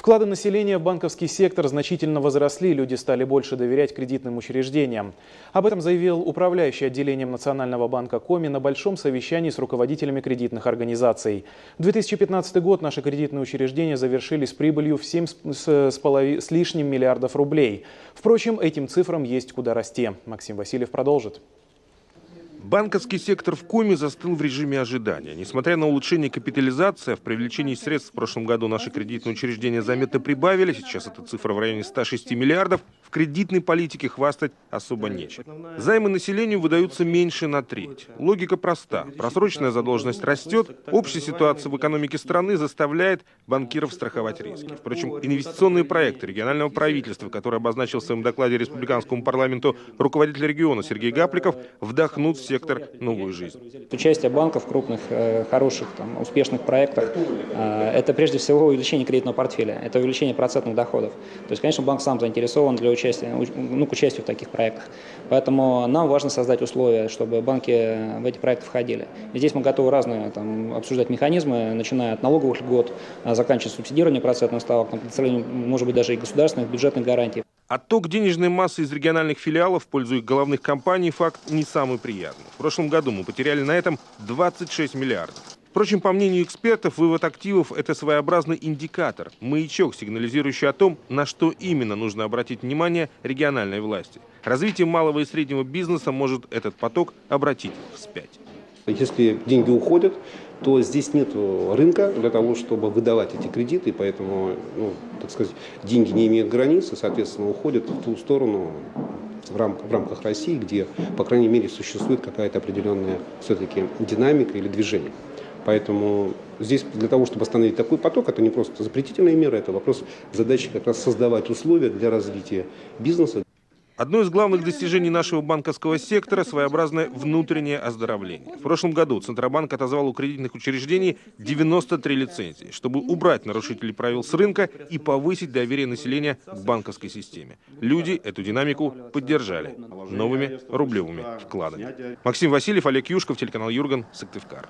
Вклады населения в банковский сектор значительно возросли, люди стали больше доверять кредитным учреждениям. Об этом заявил управляющий отделением Национального банка Коми на большом совещании с руководителями кредитных организаций. В 2015 год наши кредитные учреждения завершили с прибылью в 7,5 с лишним миллиардов рублей. Впрочем, этим цифрам есть куда расти. Максим Васильев продолжит. Банковский сектор в Коми застыл в режиме ожидания. Несмотря на улучшение капитализации, в привлечении средств в прошлом году наши кредитные учреждения заметно прибавили. Сейчас эта цифра в районе 106 миллиардов. В кредитной политике хвастать особо нечем. Займы населению выдаются меньше на треть. Логика проста. Просроченная задолженность растет. Общая ситуация в экономике страны заставляет банкиров страховать риски. Впрочем, инвестиционные проекты регионального правительства, которые обозначил в своем докладе республиканскому парламенту руководитель региона Сергей Гапликов, вдохнут в сектор новую жизнь. Участие банков в крупных, хороших, успешных проектах – это прежде всего увеличение кредитного портфеля, это увеличение процентных доходов. То есть, конечно, банк сам заинтересован к участию в таких проектах. Поэтому нам важно создать условия, чтобы банки в эти проекты входили. И здесь мы готовы разные обсуждать механизмы, начиная от налоговых льгот, заканчивая субсидированием процентных ставок, предоставлением, может быть, даже и государственных бюджетных гарантий. Отток денежной массы из региональных филиалов в пользу их головных компаний – факт не самый приятный. В прошлом году мы потеряли на этом 26 миллиардов. Впрочем, по мнению экспертов, вывод активов – это своеобразный индикатор, маячок, сигнализирующий о том, на что именно нужно обратить внимание региональной власти. Развитие малого и среднего бизнеса может этот поток обратить вспять. Если деньги уходят, то здесь нет рынка для того, чтобы выдавать эти кредиты, поэтому, так сказать, деньги не имеют границ и, соответственно, уходят в ту сторону в рамках России, где, по крайней мере, существует какая-то определенная все-таки динамика или движение. Поэтому здесь для того, чтобы остановить такой поток, это не просто запретительные меры, это вопрос задачи как раз создавать условия для развития бизнеса. Одно из главных достижений нашего банковского сектора – своеобразное внутреннее оздоровление. В прошлом году Центробанк отозвал у кредитных учреждений 93 лицензии, чтобы убрать нарушителей правил с рынка и повысить доверие населения к банковской системе. Люди эту динамику поддержали новыми рублевыми вкладами. Максим Васильев, Олег Юшков, телеканал Юрган, Сыктывкар.